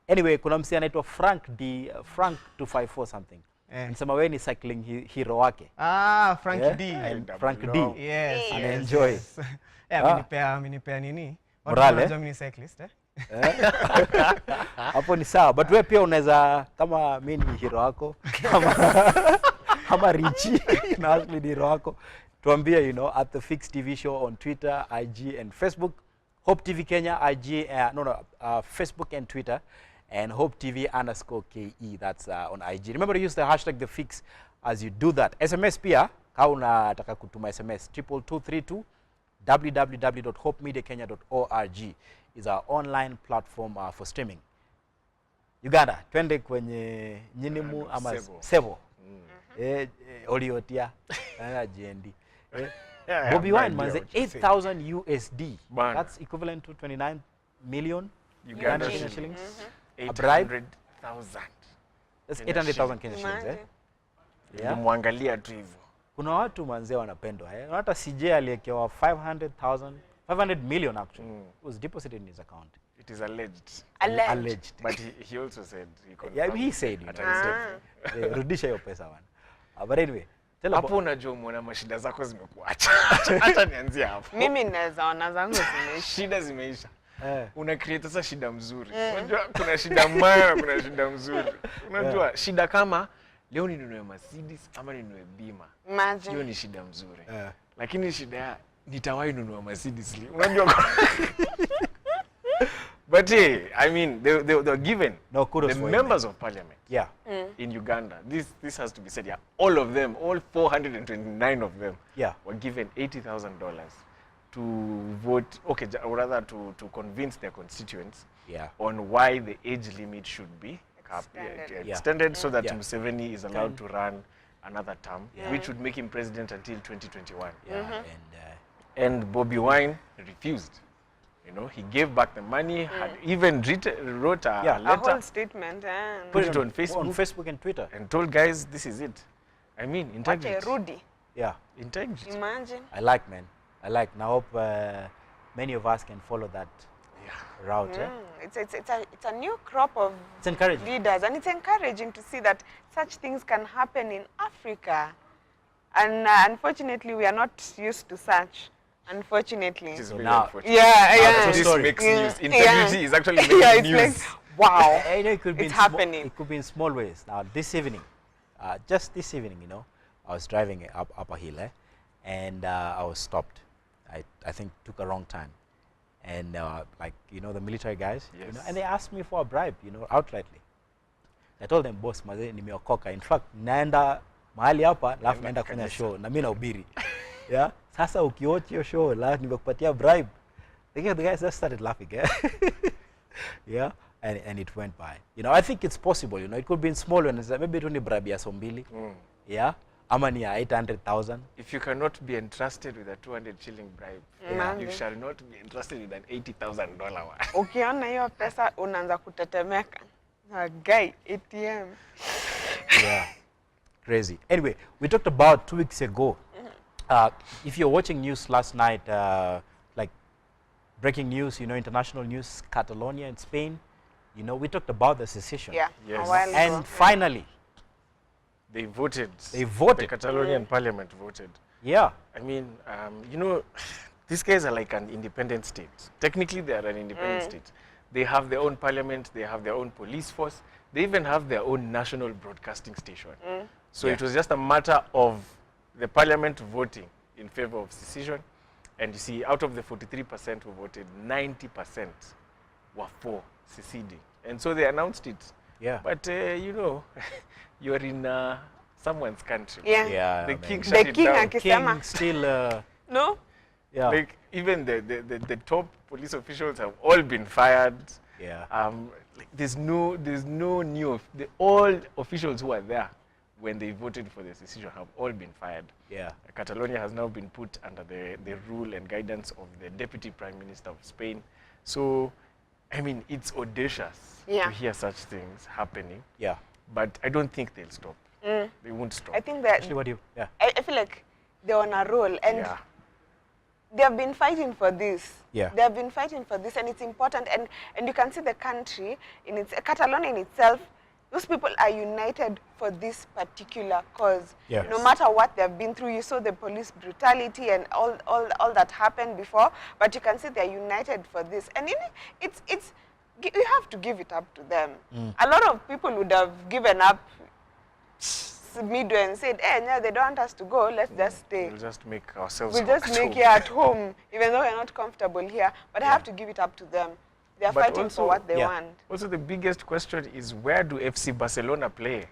Anyway, kuna msi anaitwa Frank 254 something. Anasema wewe ni cycling hero wake. Frank D. Frank D. Yes. Enjoy. Amenipea nini? Morale. Unajua mimi ni cyclist Hapo ni sawa, but wewe pia unaweza kama mimi ni hero wako kama Richie na Ashley ni hero wako. Tuambie, at the Fix TV show on Twitter, IG and Facebook. Hope TV Kenya, IG, Facebook and Twitter, and Hope TV_KE. That's on IG. Remember to use the hashtag The Fix as you do that. SMS pia, kama unataka kutuma SMS 22232 www.hopemediakenya.org is our online platform for streaming. Uganda, twende kwenye Nyinimu ama Sebo. Oliotia, GND. Bobby Wine manze 8,000 USD. That's equivalent to 29 million Uganda shillings. 800,000. That's 800,000 Kenya shillings. Mwangalia tu hivyo. Kuna watu manze wanapendwa. Hata CJ aliyekewa 500 million actually. Was deposited in his account. It is alleged. Alleged. But he also said he said. Rudisha hiyo pesa bwana. But anyway, hapo unajua umeona mashida zako zimekuacha. Acha nianzie hapo. Mimi naweza ona zangu zimeisha. Shida zimeisha. Una create sasa shida mzuri. Unajua kuna shida mbaya na kuna shida mzuri. Unajua shida kama leo ninunue Mercedes ama ninunue Bima. Hiyo ni shida mzuri. Lakini shida nitawahi nunua Mercedes. Unajua But I mean, they're given the members of parliament in Uganda. This has to be said. All of them, all 429 of them, were given $80,000 to vote. Okay, or rather to convince their constituents on why the age limit should be extended so that Museveni is allowed to run another term, which would make him president until 2021. And Bobby Wine refused. He gave back the money, had even wrote a letter, a whole statement, put it on Facebook and Twitter, and told guys, this is it. I mean, integrity. What a Rudy. Yeah. Integrity. Imagine. I like, man. I like. And I hope many of us can follow that route. It's a new crop of leaders, and it's encouraging to see that such things can happen in Africa. And unfortunately, we are not used to such. Unfortunately. This is so really now, unfortunate. This makes news. Integrity is actually making news. Like, wow. I know it could be happening. It could be in small ways. Now, this evening, just this evening, I was driving up a hill, and I was stopped. I think took a wrong turn, and the military guys, and they asked me for a bribe, outrightly. I told them, boss, maze nimeokoka. In fact, naenda mahali hapa, alafu naenda kufanya show na mimi nahubiri. Sasa ukiwatch your show, nimekupatia bribe. The guys just started laughing. And it went by. I think it's possible. It could be in small ones. Maybe it only bribe ya sombili. Ama ni 800,000. If you cannot be entrusted with a 200 shilling bribe, you shall not be entrusted with an $80,000 one. Ukiona hiyo pesa unaanza kutetemeka. Guy, ATM. Crazy. Anyway, we talked about 2 weeks ago. If you're watching news last night, like breaking news, international news, Catalonia in Spain, we talked about the secession. Yes. A while ago. And finally, they voted. The Catalonian parliament voted. Yeah. I mean, these guys are like an independent state. Technically, they are an independent state. They have their own parliament. They have their own police force. They even have their own national broadcasting station. So it was just a matter of the parliament voting in favor of secession, and you see, out of the 43% who voted, 90% were for seceding, and so they announced it. But you are in someone's country. The king shut it down. The king still no. Like even the top police officials have all been fired. Like there's no new. All officials who are there when they voted for the secession have all been fired. Catalonia has now been put under the rule and guidance of the Deputy Prime Minister of Spain. So, I mean, it's audacious to hear such things happening. But I don't think they'll stop. They won't stop. I think that actually, what do you? I feel like they're on a roll, and they have been fighting for this. Yeah. They have been fighting for this, and it's important. And you can see the country, Catalonia in itself, those people are united for this particular cause. Yes. No matter what they've been through, you saw the police brutality and all that happened before, but you can see they're united for this. And you have to give it up to them. A lot of people would have given up midway and said, no, they don't want us to go, let's just stay. We'll just make ourselves We'll just make it at home, even though we're not comfortable here. But I have to give it up to them. They're fighting for what they want. Also, the biggest question is, where do FC Barcelona play?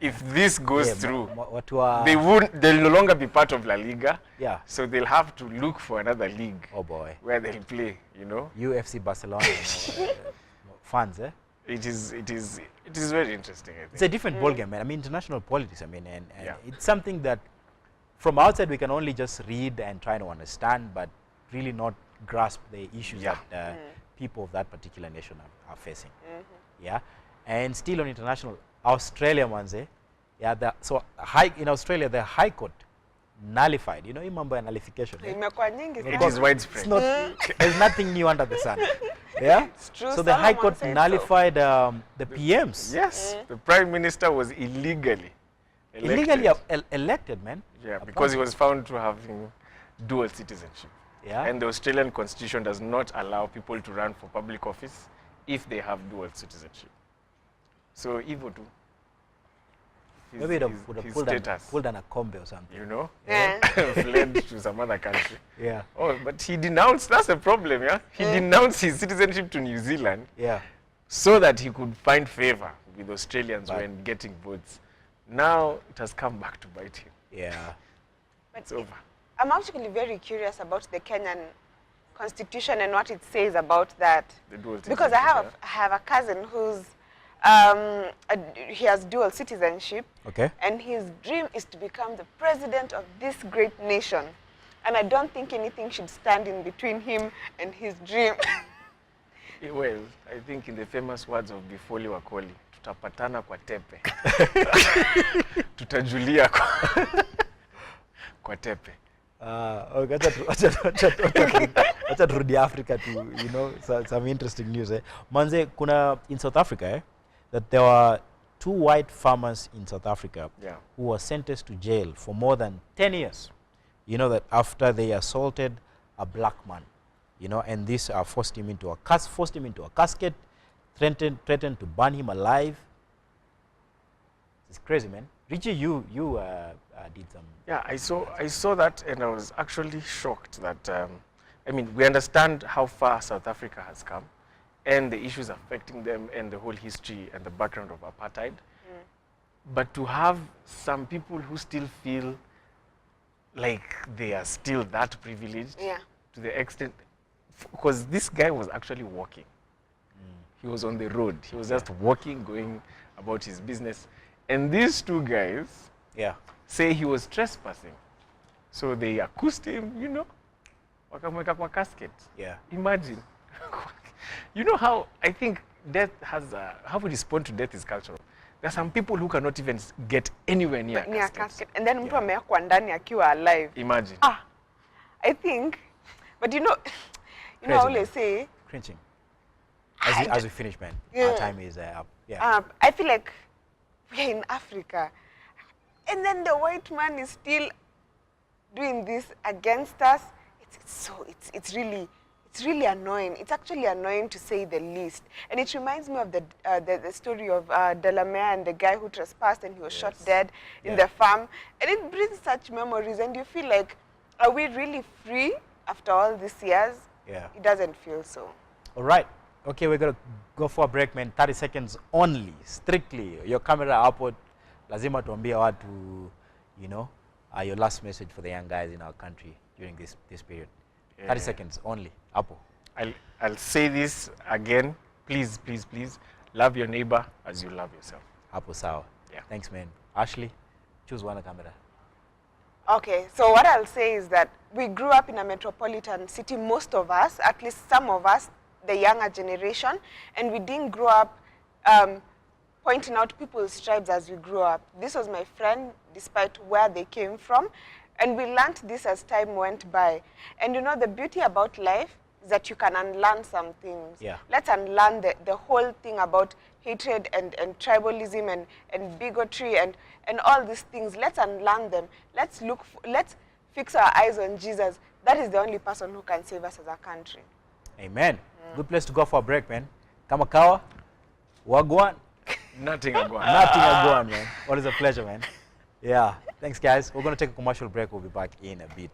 If this goes through, they'll no longer be part of La Liga. Yeah. So they'll have to look for another league. Oh boy. Where they'll play, UFC Barcelona fans, eh? It is very interesting, I think. It's a different ballgame, man. I mean, international politics, I mean, and it's something that from outside we can only just read and try to understand, but really not grasp the issues that people of that particular nation are facing. Yeah. And still on international, Australia, manze, in Australia, the High Court nullified, imamba nullification. It is widespread. There's nothing new under the sun. Yeah? It's true. So the High Court nullified the PMs. Yes. The Prime Minister was illegally elected, man. Yeah, because he was found to have dual citizenship. Yeah. And the Australian constitution does not allow people to run for public office if they have dual citizenship. So Evo too. Maybe it would have pulled an Akombe or something. Fled to some other country. Yeah. Oh, but he denounced, that's the problem, yeah? He denounced his citizenship to New Zealand so that he could find favor with Australians when getting votes. Now it has come back to bite him. Yeah. It's over. I'm actually very curious about the Kenyan constitution and what it says about that. Because I have a cousin who's he has dual citizenship. Okay. And his dream is to become the president of this great nation. And I don't think anything should stand in between him and his dream. Well, I think in the famous words of Bifoli Wakoli, tutapatana kwa tepe. Tutajulia kwa tepe. Acha turudi Africa to some interesting news. Manze, kuna in South Africa that there were 2 white farmers in South Africa who were sentenced to jail for more than 10 years. That after they assaulted a black man, and this forced him into a casket, threatened to burn him alive. It's crazy, man. Richie, you did some. Yeah, I saw that, and I was actually shocked that. I mean, we understand how far South Africa has come, and the issues affecting them, and the whole history and the background of apartheid. But to have some people who still feel like they are still that privileged, to the extent, because this guy was actually walking. He was on the road. He was just walking, going about his business. And these 2 guys say he was trespassing. So they accused him, wakamweka kwa casket. Yeah. Imagine. How I think death has how we respond to death is cultural. There are some people who cannot even get anywhere near a casket. And then mtu amewekwa ndani akiwa alive. Imagine. I think, but I always say. Cringing. As we finish, man. Our time is up. Yeah. I feel like we're in Africa, and then the white man is still doing this against us. It's really annoying. It's actually annoying to say the least. And it reminds me of the story of Delamere and the guy who trespassed and he was shot dead in the farm. And it brings such memories, and you feel like, are we really free after all these years? Yeah. It doesn't feel so. All right. Okay, we're going to go for a break, man. 30 seconds only, strictly. Your camera output, lazima tuambie watu, your last message for the young guys in our country during this period. 30 seconds only. Apo. I'll say this again. Please, please, please, love your neighbor as you love yourself. Apo sawa. Yeah. Thanks, man. Ashley, choose one camera. Okay, so what I'll say is that we grew up in a metropolitan city, most of us, at least some of us, the younger generation, and we didn't grow up pointing out people's tribes as we grew up. This was my friend, despite where they came from. And we learned this as time went by. And you know, the beauty about life is that you can unlearn some things. Yeah. Let's unlearn the whole thing about hatred and tribalism and bigotry and all these things. Let's unlearn them. Let's fix our eyes on Jesus. That is the only person who can save us as a country. Amen. Good place to go for a break, man. Kamakawa, Wagwan. Nothing Agwan. Nothing Agwan, man. Always a pleasure, man. Yeah. Thanks, guys. We're going to take a commercial break. We'll be back in a bit.